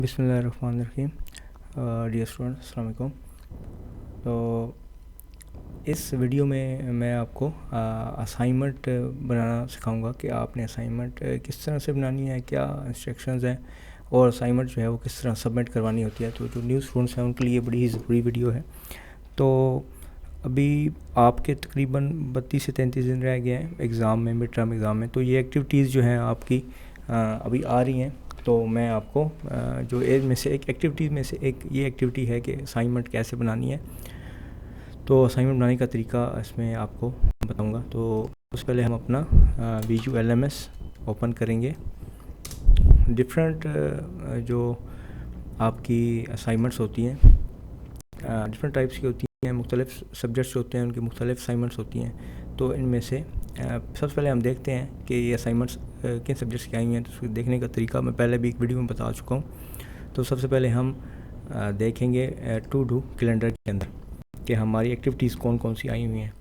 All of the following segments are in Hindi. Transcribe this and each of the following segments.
बिस्मिल्लाहिर्रहमानिर्रहीम। डियर स्टूडेंट, अस्सलाम वालेकुम। तो इस वीडियो में मैं आपको असाइनमेंट बनाना सिखाऊंगा कि आपने असाइनमेंट किस तरह से बनानी है, क्या इंस्ट्रक्शंस हैं और असाइनमेंट जो है वो किस तरह सबमिट करवानी होती है। तो जो न्यू स्टूडेंट्स हैं उनके लिए बड़ी ही ज़रूरी वीडियो है। तो अभी आपके तकरीबन 32 से 33 दिन रह गए हैं एग्ज़ाम में, मिड टर्म एग्ज़ाम में। तो ये एक्टिविटीज़ जो हैं आपकी अभी आ रही हैं। तो मैं आपको जो में से एक एक्टिविटी में से एक ये एक्टिविटी है कि असाइनमेंट कैसे बनानी है। तो असाइनमेंट बनाने का तरीका इसमें आपको बताऊंगा। तो उससे पहले हम अपना VisualMS ओपन करेंगे। डिफरेंट जो आपकी असाइनमेंट्स होती हैं डिफरेंट टाइप्स की होती हैं, मुख्तलिफ सब्जेक्ट्स होते हैं, उनकी मुख्तलिफ असाइनमेंट्स होती हैं। तो इनमें से सबसे पहले हम देखते हैं कि ये असाइनमेंट्स किन सब्जेक्ट्स की आई हुई हैं। तो उसको देखने का तरीका मैं पहले भी एक वीडियो में बता चुका हूँ। तो सबसे पहले हम देखेंगे टू डू कैलेंडर के अंदर कि हमारी एक्टिविटीज़ कौन कौन सी आई हुई हैं।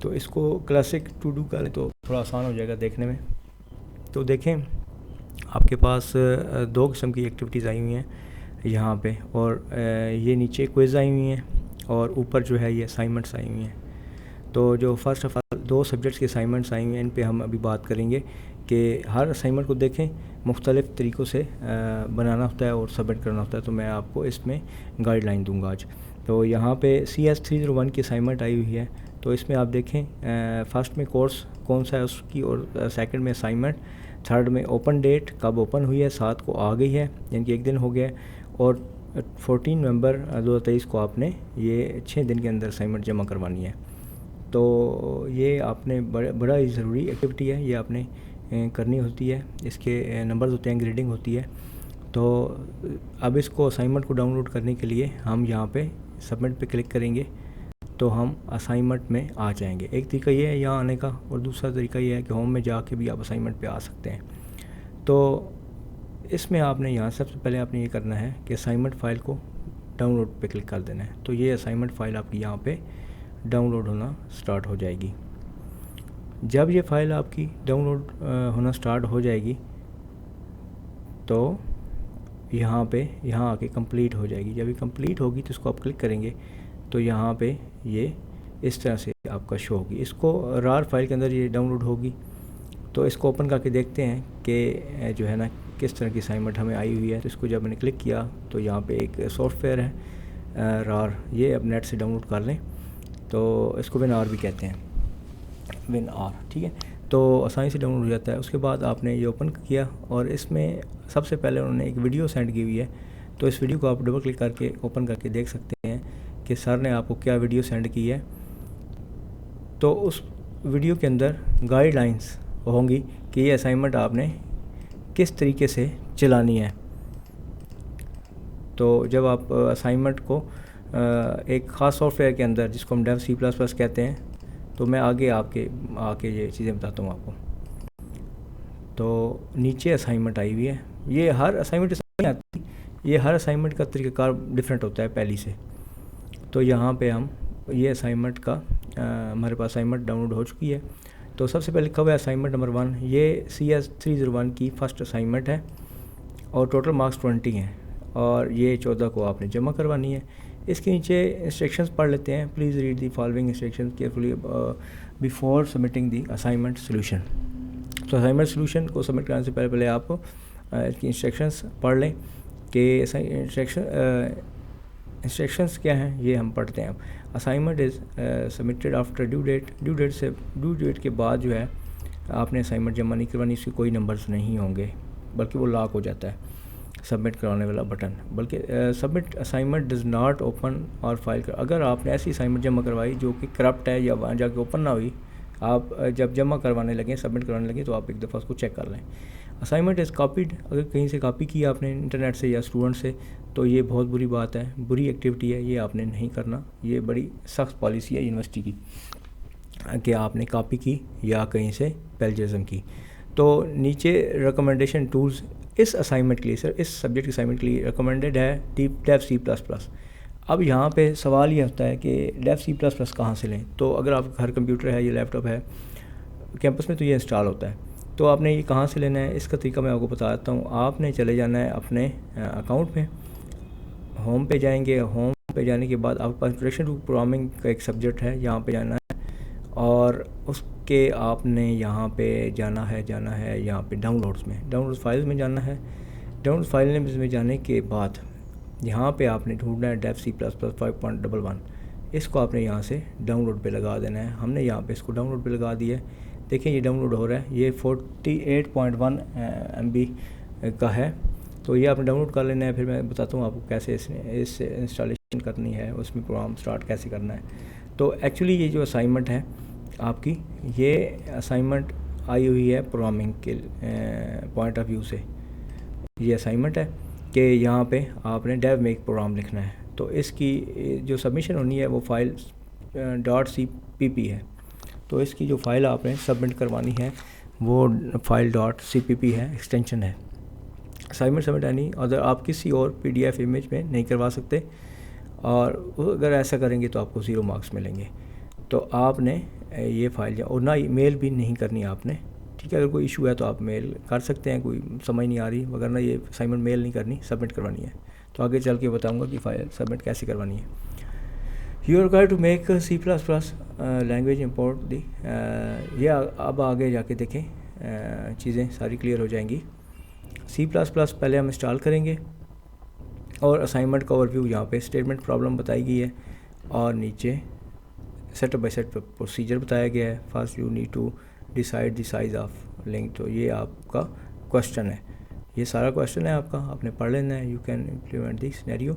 तो इसको क्लासिक टू डू करें तो थोड़ा आसान हो जाएगा देखने में। तो देखें, आपके पास दो किस्म की एक्टिविटीज़ आई हुई हैं यहाँ पे, और ये नीचे क्विज़ आई हुई हैं और ऊपर जो है ये असाइनमेंट्स आई हुई हैं। तो जो फर्स्ट ऑफ ऑल दो सब्जेक्ट्स की असाइनमेंट्स आई हुई हैं, इन पे हम अभी बात करेंगे कि हर असाइनमेंट को देखें मुख्तलिफ़ तरीक़ों से बनाना होता है और सबमिट करना होता है। तो मैं आपको इसमें गाइडलाइन दूंगा आज। तो यहाँ पे CS301 की असाइनमेंट आई हुई है। तो इसमें आप देखें फर्स्ट में कोर्स कौन सा है उसकी, और सेकंड में असाइनमेंट, थर्ड में ओपन डेट कब ओपन हुई है, 7 को आ गई है यानी कि एक दिन हो गया है, और 14 नवंबर 2023 को आपने ये 6 दिन के अंदर असाइनमेंट जमा करवानी है। तो ये आपने बड़ा ही ज़रूरी एक्टिविटी है, ये आपने करनी होती है। इसके नंबर्स होते हैं, ग्रेडिंग होती है। तो अब इसको असाइनमेंट को डाउनलोड करने के लिए हम यहाँ पे सबमिट पे क्लिक करेंगे तो हम असाइनमेंट में आ जाएंगे। एक तरीका ये है यहाँ आने का, और दूसरा तरीका ये है कि होम में जाके भी आप असाइनमेंट पे आ सकते हैं। तो इसमें आपने यहाँ सबसे पहले आपने ये करना है कि असाइनमेंट फ़ाइल को डाउनलोड पे क्लिक कर देना है। तो ये असाइनमेंट फ़ाइल आपकी यहाँ पे डाउनलोड होना स्टार्ट हो जाएगी। जब ये फ़ाइल आपकी डाउनलोड होना स्टार्ट हो जाएगी तो यहाँ आके कंप्लीट हो जाएगी। जब ये कंप्लीट होगी तो इसको आप क्लिक करेंगे तो यहाँ पे ये इस तरह से आपका शो होगी। इसको रार फाइल के अंदर ये डाउनलोड होगी। तो इसको ओपन करके देखते हैं कि जो है ना किस तरह की असाइनमेंट हमें आई हुई है। तो इसको जब मैंने क्लिक किया तो यहाँ पे एक सॉफ्टवेयर है रार, ये अब नेट से डाउनलोड कर लें। तो इसको WinR भी कहते हैं, WinR, ठीक है। तो आसानी से डाउनलोड हो जाता है। उसके बाद आपने ये ओपन किया और इसमें सबसे पहले उन्होंने एक वीडियो सेंड की हुई है। तो इस वीडियो को आप डबल क्लिक करके ओपन करके देख सकते हैं कि सर ने आपको क्या वीडियो सेंड की है। तो उस वीडियो के अंदर गाइडलाइंस होंगी कि ये असाइनमेंट आपने किस तरीके से चलानी है। तो जब आप असाइनमेंट को एक ख़ास सॉफ्टवेयर के अंदर, जिसको हम डेव C++ कहते हैं, तो मैं आगे आके ये चीज़ें बताता हूँ आपको। तो नीचे असाइनमेंट आई हुई है। ये हर असाइनमेंट आती, ये हर असाइनमेंट का तरीक़ाकार डिफरेंट होता है पहली से। तो यहाँ पे हम ये असाइनमेंट का हमारे पास असाइनमेंट डाउनलोड हो चुकी है। तो सबसे पहले लिखा हुआ है असाइनमेंट नंबर 1। ये CS301 की फ़र्स्ट असाइनमेंट है और टोटल मार्क्स 20 हैं और ये 14 को आपने जमा करवानी है। इसके नीचे इंस्ट्रक्शंस पढ़ लेते हैं। Please read the following instructions carefully before submitting the assignment solution. तो असाइनमेंट सोल्यूशन को सबमिट करने से पहले आप इसकी इंस्ट्रक्शंस पढ़ लें कि इंस्ट्रक्शंस क्या हैं, ये हम पढ़ते हैं। Assignment is submitted after due date के बाद जो है आपने असाइनमेंट जमा नहीं करवानी। इसके कोई नंबर्स नहीं होंगे, बल्कि वो लॉक हो जाता है सबमिट कराने वाला बटन। बल्कि submit assignment does not open और फाइल कर, अगर आपने ऐसी असाइनमेंट जमा करवाई जो कि करप्ट है या वहाँ जाके ओपन ना हुई, आप जब जमा करवाने लगे, सबमिट करवाने लगे, तो आप एक दफ़ा उसको चेक कर लें। असाइनमेंट इज़ कॉपीड, अगर कहीं से कॉपी किया आपने इंटरनेट से या स्टूडेंट से, तो ये बहुत बुरी बात है, बुरी एक्टिविटी है, ये आपने नहीं करना। ये बड़ी सख्त पॉलिसी है यूनिवर्सिटी की कि आपने कॉपी की या कहीं से प्लेजरिज्म की। तो नीचे रिकमेंडेशन टूल्स इस असाइनमेंट के लिए, सर इस सब्जेक्ट के असाइनमेंट के लिए रिकमेंडेड है डेव C++। अब यहाँ पे सवाल ये होता है कि डेव C++ कहाँ से लें। तो अगर आपका घर कंप्यूटर है या लैपटॉप है कैंपस में, तो ये इंस्टॉल होता है। तो आपने ये कहाँ से लेना है, इसका तरीका मैं आपको बता देता हूँ। आपने चले जाना है अपने अकाउंट में, होम पे जाएंगे। होम पे जाने के बाद आपके पास इंट्रोडक्शन टू प्रोग्रामिंग का एक सब्जेक्ट है, यहाँ पे जाना है और उसके आपने यहाँ पे जाना है यहाँ पे डाउनलोड्स में, डाउनलोड फाइल्स में जाना है। डाउनलोड फाइल में जाने के बाद यहाँ पे आपने ढूंढना है डेव C++ 5.11, इसको आपने यहाँ से डाउनलोड पे लगा देना है। हमने यहाँ पे इसको डाउनलोड पे लगा दिया है। देखिए ये डाउनलोड हो रहा है, ये 48.1 MB का है। तो ये आपने डाउनलोड कर लेना है। फिर मैं बताता हूँ आपको कैसे इस इंस्टॉलेशन करनी है, उसमें प्रोग्राम स्टार्ट कैसे करना है। तो एक्चुअली ये जो असाइनमेंट है आपकी, ये असाइनमेंट आई हुई है प्रोग्रामिंग के पॉइंट ऑफ व्यू से। ये असाइनमेंट है कि यहाँ पे आपने डेव में एक प्रोग्राम लिखना है। तो इसकी जो सबमिशन होनी है वो फाइल .cpp है। तो इसकी जो फाइल आपने सबमिट करवानी है वो फाइल .cpp है, एक्सटेंशन है। असाइनमेंट सबमिट यानी अदर आप किसी और PDF इमेज में नहीं करवा सकते, और अगर ऐसा करेंगे तो आपको 0 मार्क्स मिलेंगे। तो आपने ये फाइल और ना मेल भी नहीं करनी आपने, ठीक है। अगर कोई इशू है तो आप मेल कर सकते हैं, कोई समझ नहीं आ रही, मगर ना ये असाइनमेंट मेल नहीं करनी, सबमिट करवानी है। तो आगे चल के बताऊँगा कि फाइल सबमिट कैसे करवानी है। You are required to make C++ language import दी। ये अब आगे जाके देखें चीज़ें सारी क्लियर हो जाएंगी। C++ पहले हम इंस्टॉल करेंगे और असाइनमेंट का ओवरव्यू यहाँ पे स्टेटमेंट प्रॉब्लम बताई गई है और नीचे सेटअप बाय सेट प्रोसीजर बताया गया है। First you need to decide the size of link. तो ये आपका क्वेश्चन है, ये सारा क्वेश्चन है आपका, आपने पढ़ लेना है। You can implement the scenario.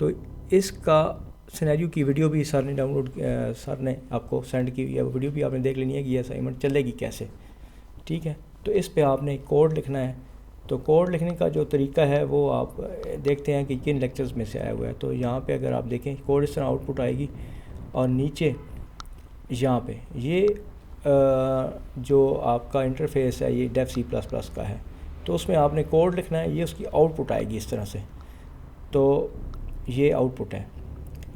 तो इसका सिनेरियो की वीडियो भी सर ने डाउनलोड सर ने आपको सेंड की हुई है, वीडियो भी आपने देख लेनी है कि ये असाइनमेंट चलेगी कैसे, ठीक है। तो इस पे आपने कोड लिखना है। तो कोड लिखने का जो तरीका है वो आप देखते हैं कि किन लेक्चर्स में से आया हुआ है। तो यहाँ पे अगर आप देखें कोड इस तरह आउटपुट आएगी, और नीचे यहाँ पे ये जो आपका इंटरफेस है ये डेव C++ का है। तो उसमें आपने कोड लिखना है, ये उसकी आउटपुट आएगी इस तरह से। तो ये आउटपुट है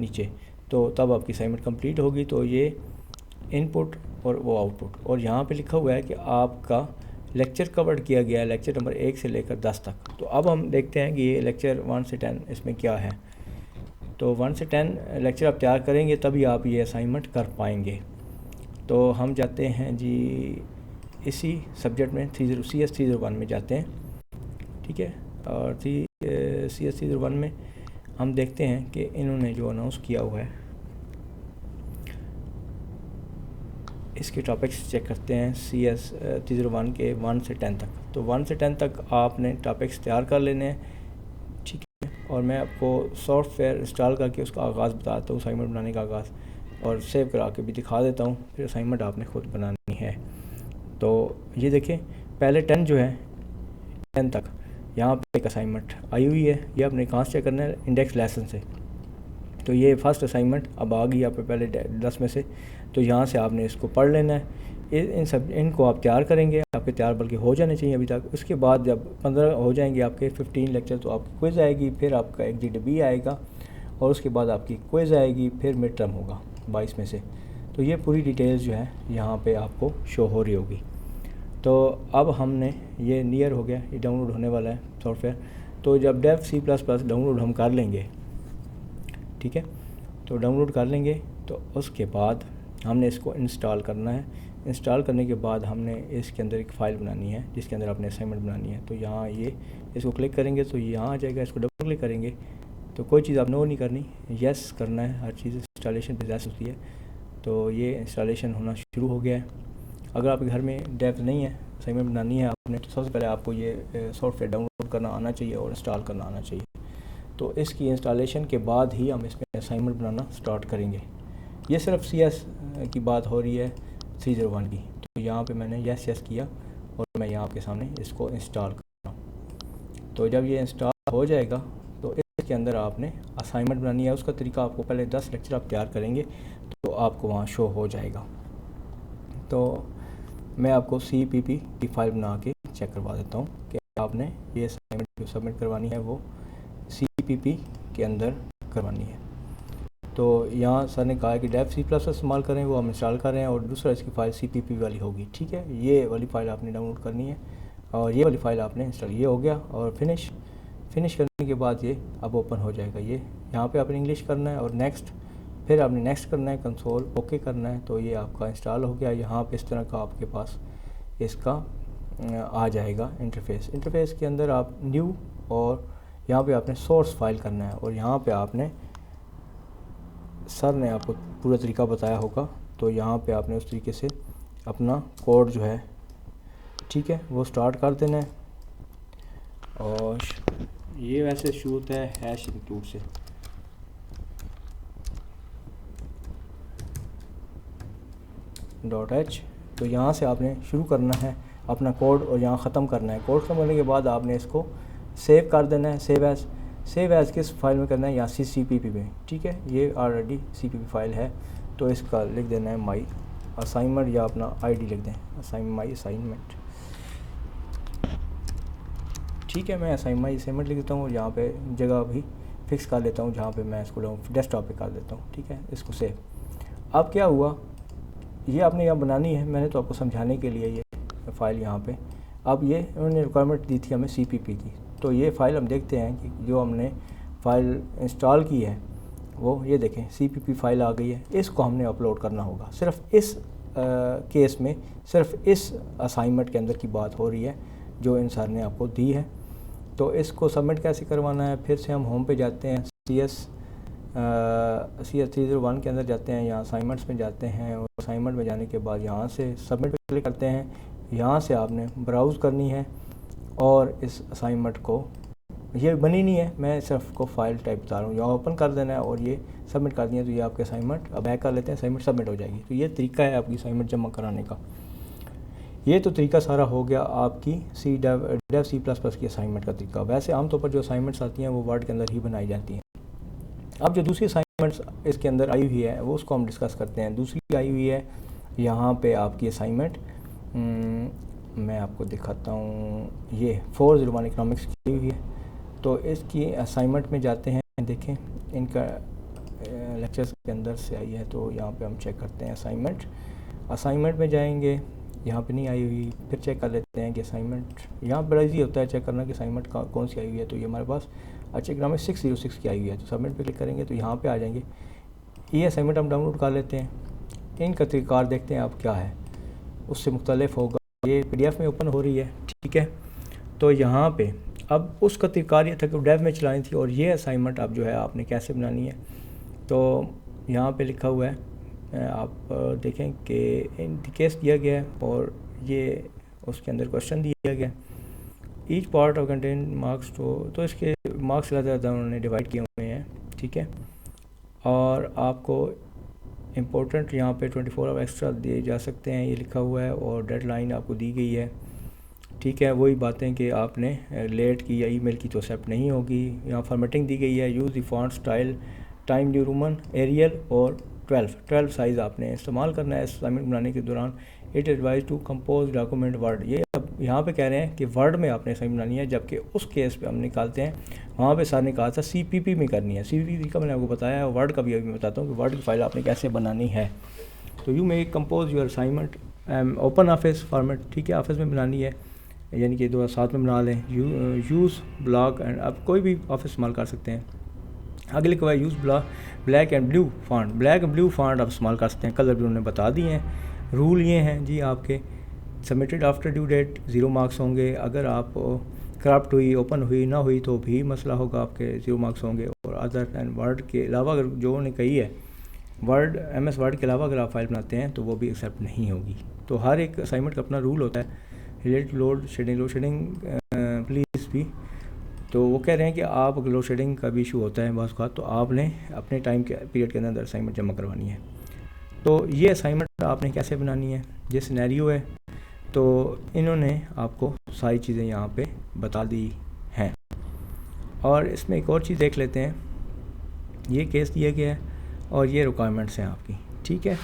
नीचे। तो तब आपकी असाइनमेंट कंप्लीट होगी। तो ये इनपुट और वो आउटपुट, और यहाँ पे लिखा हुआ है कि आपका लेक्चर कवर किया गया है लेक्चर नंबर 1 से लेकर 10 तक। तो अब हम देखते हैं कि ये लेक्चर 1 से 10 इसमें क्या है। तो 1 से 10 लेक्चर आप तैयार करेंगे तभी आप ये असाइनमेंट कर पाएंगे। तो हम जाते हैं जी इसी सब्जेक्ट में CS 301 में जाते हैं, ठीक है। और CS 301 में हम देखते हैं कि इन्होंने जो अनाउंस किया हुआ है इसके टॉपिक्स चेक करते हैं। CS 301 के 1 से 10 तक। तो 1 से 10 तक आपने टॉपिक्स तैयार कर लेने हैं, ठीक है। और मैं आपको सॉफ्टवेयर इंस्टॉल करके उसका आगाज़ बताता हूँ, असाइनमेंट बनाने का आगाज़, और सेव करा के भी दिखा देता हूँ। फिर असाइनमेंट आपने खुद बनानी है। तो ये देखें पहले 10 जो है 10 तक यहाँ पे एक असाइनमेंट आई हुई है। ये आपने कहाँ से चेक करना है, इंडेक्स लेसन से। तो ये फर्स्ट असाइनमेंट अब आ गई यहाँ पे पहले 10 में से। तो यहाँ से आपने इसको पढ़ लेना है। इनको आप तैयार करेंगे, आपके तैयार बल्कि हो जाने चाहिए अभी तक। उसके बाद जब 15 हो जाएंगे आपके 15 लेक्चर, तो आपकी क्विज़ आएगी, फिर आपका एक GDB आएगा, और उसके बाद आपकी क्विज़ आएगी, फिर मिड टर्म होगा 22 में से। तो ये पूरी डिटेल्स जो है यहाँ पे आपको शो हो रही होगी। तो अब हमने ये नियर हो गया, ये डाउनलोड होने वाला है सॉफ्टवेयर। तो जब डेव C++ डाउनलोड हम कर लेंगे, ठीक है, तो डाउनलोड कर लेंगे, तो उसके बाद हमने इसको इंस्टॉल करना है। इंस्टॉल करने के बाद हमने इसके अंदर एक फ़ाइल बनानी है जिसके अंदर अपने असाइनमेंट बनानी है। तो यहाँ ये इसको क्लिक करेंगे तो यहाँ आ जाएगा, इसको डबल क्लिक करेंगे तो कोई चीज़ आपने वो नहीं करनी, यस करना है। हर चीज़ इंस्टॉलेशन पे ज़्यादा होती है। तो ये इंस्टॉलेशन होना शुरू हो गया है। अगर आपके घर में डेव नहीं है, असाइनमेंट बनानी है आपने, तो सबसे पहले आपको ये सॉफ्टवेयर डाउनलोड करना आना चाहिए और इंस्टॉल करना आना चाहिए। तो इसकी इंस्टॉलेशन के बाद ही हम इसमें असाइनमेंट बनाना स्टार्ट करेंगे। ये सिर्फ CS की बात हो रही है 301 की। तो यहाँ पे मैंने यस किया और मैं यहाँ आपके सामने इसको इंस्टॉल कर रहा हूँ। तो जब ये इंस्टॉल हो जाएगा तो इसके अंदर आपने असाइनमेंट बनानी है। उसका तरीका आपको पहले 10 लेक्चर आप तैयार करेंगे तो आपको वहाँ शो हो जाएगा। तो मैं आपको CPP की फाइल बना के चेक करवा देता हूँ कि आपने ये असाइनमेंट जो सबमिट करवानी है वो CPP के अंदर करवानी है। तो यहाँ सर ने कहा है कि डेव सी प्लस इस्तेमाल करें, वो हम इंस्टॉल कर रहे हैं, और दूसरा इसकी फ़ाइल CPP वाली होगी, ठीक है। ये वाली फ़ाइल आपने डाउनलोड करनी है और ये वाली फ़ाइल आपने इंस्टॉल, ये हो गया। और फिनिश करने के बाद ये अब ओपन हो जाएगा। ये यहाँ पे आपने इंग्लिश करना है और नेक्स्ट, फिर आपने नेक्स्ट करना है, कंसोल ओके करना है, तो ये आपका इंस्टॉल हो गया। यहाँ पे इस तरह का आपके पास इसका आ जाएगा इंटरफेस के अंदर आप न्यू, और यहाँ पे आपने सोर्स फाइल करना है, और यहाँ पे आपने, सर ने आपको पूरा तरीका बताया होगा, तो यहाँ पे आपने उस तरीके से अपना कोड जो है, ठीक है, वो स्टार्ट कर देना है। और ये वैसे शुरू होता है हैश इंक्लूड से, .h, तो यहाँ से आपने शुरू करना है अपना कोड और यहाँ ख़त्म करना है। कोड ख़त्म करने के बाद आपने इसको सेव कर देना है। सेव एज़ किस फाइल में करना है, यहाँ CPP में, ठीक है। ये ऑलरेडी CPP फाइल है, तो इसका लिख देना है माई असाइनमेंट, या अपना ID लिख दें माई असाइनमेंट, ठीक है। मैं माई असाइनमेंट लिख देता हूँ, और यहाँ पे जगह भी फिक्स कर लेता हूँ जहाँ पे मैं इसको डेस्कटॉप पे कर देता हूँ, ठीक है। इसको सेव। अब क्या हुआ, ये आपने यहाँ बनानी है, मैंने तो आपको समझाने के लिए ये फ़ाइल यहाँ पे, अब ये उन्होंने रिक्वायरमेंट दी थी हमें CPP की, तो ये फ़ाइल हम देखते हैं कि जो हमने फ़ाइल इंस्टॉल की है वो ये देखें CPP फ़ाइल आ गई है। इसको हमने अपलोड करना होगा। सिर्फ इस केस में सिर्फ इस असाइनमेंट के अंदर की बात हो रही है जो इन सर ने आपको दी है। तो इसको सबमिट कैसे करवाना है, फिर से हम होम पे जाते हैं, CS 301 के अंदर जाते हैं, यहाँ असाइनमेंट्स में जाते हैं, और असाइनमेंट में जाने के बाद यहाँ से सबमिट पे क्लिक करते हैं। यहाँ से आपने ब्राउज़ करनी है और इस असाइनमेंट को, ये बनी नहीं है, मैं सिर्फ को फ़ाइल टाइप बता रहा हूँ, यहाँ ओपन कर देना है और ये सबमिट कर दिया, तो ये आपके असाइनमेंट अब बैक कर लेते हैं, असाइनमेंट सबमिट हो जाएगी। तो ये तरीका है आपकी असाइनमेंट जमा कराने का। ये तो तरीका सारा हो गया आपकी डेव C++ की असाइनमेंट का तरीका। वैसे आमतौर पर जो असाइनमेंट्स आती हैं वो वर्ड के अंदर ही बनाई जाती हैं। अब जो दूसरी असाइनमेंट्स इसके अंदर आई हुई है वो उसको हम डिस्कस करते हैं। दूसरी आई हुई है यहाँ पे आपकी असाइनमेंट, मैं आपको दिखाता हूँ, ये 401 इकोनॉमिक्स की हुई है। तो इसकी असाइनमेंट में जाते हैं, देखें इनका लेक्चर्स के अंदर से आई है, तो यहाँ पे हम चेक करते हैं असाइनमेंट में जाएंगे, यहाँ पे नहीं आई हुई, फिर चेक कर लेते हैं कि असाइनमेंट, यहाँ बड़ा ईजी होता है चेक करना कि असाइनमेंट कौन सी आई हुई है। तो ये हमारे पास अच्छा इकोनॉमिक्स 606 की आई हुई है, तो सबमिट पे क्लिक करेंगे तो यहाँ पे आ जाएंगे। ये असाइनमेंट हम डाउनलोड कर लेते हैं, इनका तरीक़ार देखते हैं अब क्या है, उससे मुख्तलिफ होगा। ये PDF में ओपन हो रही है, ठीक है। तो यहाँ पे अब उसका तरीक़ार ये था कि डेव में चलानी थी, और ये असाइनमेंट अब जो है आपने कैसे बनानी है। तो यहाँ पे लिखा हुआ है, आप देखें कि केस दिया गया है और ये उसके अंदर क्वेश्चन दिया गया है। Each part of contain marks, तो इसके मार्क्स ज़्यादा उन्होंने डिवाइड किए हुए हैं, ठीक है। और आपको इम्पोर्टेंट यहाँ पे 24 आवर एक्स्ट्रा दिए जा सकते हैं, ये लिखा हुआ है, और डेडलाइन आपको दी गई है, ठीक है। वही बातें कि आपने लेट की या ईमेल की तो एक्सेप्ट नहीं होगी। यहाँ फॉर्मेटिंग दी गई है, use the font style Time New Roman Arial और 12 साइज़ आपने इस्तेमाल करना है असाइनमेंट बनाने के दौरान। It advise to compose document word, ये अब यहाँ पे कह रहे हैं कि वर्ड में आपने असाइनमेंट बनानी है, जबकि उस केस पे हम निकालते हैं, वहाँ पे सर ने कहा था CPP में करनी है। CPP का मैंने आपको बताया है, वर्ड का भी अभी मैं बताता हूँ कि वर्ड की फ़ाइल आपने कैसे बनानी है। तो you may compose your assignment open office format, ठीक है, ऑफिस में बनानी है, यानी कि 2007 में बना लें। यूज़ ब्लॉक एंड, आप कोई भी ऑफिस इस्तेमाल कर सकते हैं। आगे लिखा हुआ है use black and blue font, black and blue font आप इस्तेमाल कर सकते हैं, कलर भी उन्होंने बता दिए हैं। रूल ये हैं जी आपके, submitted after due date 0 marks होंगे, अगर आप करप्ट हुई, ओपन हुई ना हुई तो भी मसला होगा, आपके 0 मार्क्स होंगे। और अदर एंड वर्ड के अलावा, अगर जो उन्होंने कही है वर्ड MS वर्ड के अलावा अगर आप फाइल बनाते हैं तो वो भी एक्सेप्ट नहीं होगी। तो हर एक असाइनमेंट का अपना रूल होता है। रिलेटेड लोड शेडिंग प्लीज़ भी, तो वो कह रहे हैं कि आप लोड शेडिंग का भी इशू होता है बस का, तो आपने अपने टाइम के पीरियड के अंदर असाइनमेंट जमा करवानी है। तो ये असाइनमेंट आपने कैसे बनानी है, ये सिनेरियो है, तो इन्होंने आपको सारी चीज़ें यहाँ पे बता दी हैं। और इसमें एक और चीज़ देख लेते हैं, ये केस दिया गया है और ये रिक्वायरमेंट्स हैं आपकी, ठीक है,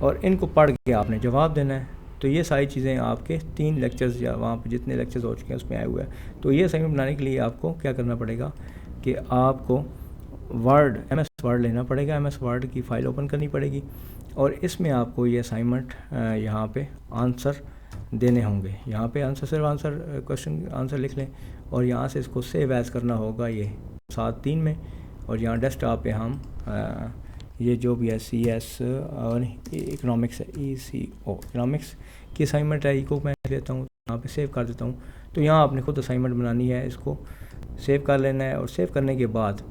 और इनको पढ़ के आपने जवाब देना है। तो ये सारी चीज़ें आपके 3 लेक्चर्स या वहाँ पे जितने लेक्चर्स हो चुके हैं उसमें आए हुए हैं। तो ये असाइनमेंट बनाने के लिए आपको क्या करना पड़ेगा कि आपको वर्ड MS वर्ड लेना पड़ेगा। MS वर्ड की फ़ाइल ओपन करनी पड़ेगी और इसमें आपको ये असाइनमेंट यहाँ पे आंसर देने होंगे। यहाँ पे आंसर सिर्फ आंसर क्वेश्चन आंसर लिख लें और यहाँ से इसको सेव एज़ करना होगा ये 7/3 में। और यहाँ डेस्कटॉप पे हम ये जो भी है CS और इकोनॉमिक्स है ECO इकोनॉमिक्स की असाइनमेंट है, को मैं लेता हूँ, यहाँ पे सेव कर देता हूँ। तो यहाँ आपने खुद असाइनमेंट बनानी है, इसको सेव कर लेना है और सेव करने के बाद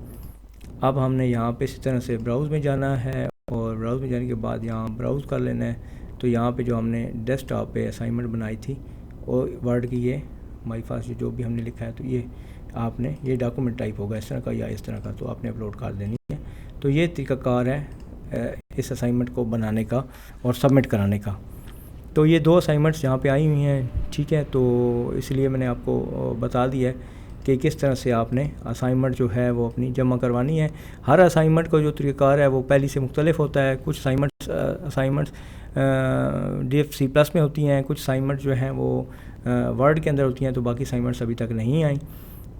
अब हमने यहाँ पे इसी तरह से ब्राउज़ में जाना है और ब्राउज़ में जाने के बाद यहाँ ब्राउज़ कर लेना है। तो यहाँ पे जो हमने डेस्कटॉप पे असाइनमेंट बनाई थी और वर्ड की ये माई फास्ट जो भी हमने लिखा है, तो ये आपने ये डॉक्यूमेंट टाइप होगा इस तरह का या इस तरह का, तो आपने अपलोड कर देनी है। तो ये तरीक़ाकार है इस असाइनमेंट को बनाने का और सबमिट कराने का। तो ये 2 असाइनमेंट्स यहाँ पे आई हुई हैं, ठीक है। तो इसलिए मैंने आपको बता दिया है कि किस तरह से आपने असाइनमेंट जो है वो अपनी जमा करवानी है। हर असाइनमेंट का जो तरीक़ाकार है वो पहले से मुख्तलिफ होता है। कुछ असाइनमेंट्स DF++ में होती हैं, कुछ असाइनमेंट जो हैं वो वर्ड के अंदर होती हैं, तो बाकी असाइनमेंट्स अभी तक नहीं आई।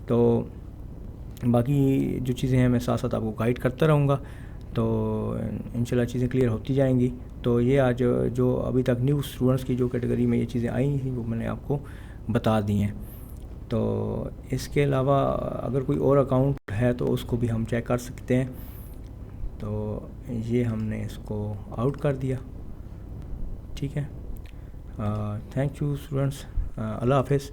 तो बाकी जो चीज़ें हैं मैं साथ साथ आपको गाइड करता रहूँगा, तो इंशाल्लाह चीज़ें क्लियर होती जाएंगी। तो ये आज जो अभी तक न्यू स्टूडेंट्स की जो कैटेगरी में ये चीज़ें आई थी वो मैंने आपको बता दी हैं। तो इसके अलावा अगर कोई और अकाउंट है तो उसको भी हम चेक कर सकते हैं। तो ये हमने इसको आउट कर दिया, ठीक है। थैंक यू स्टूडेंट्स, अल्लाह हाफिज़।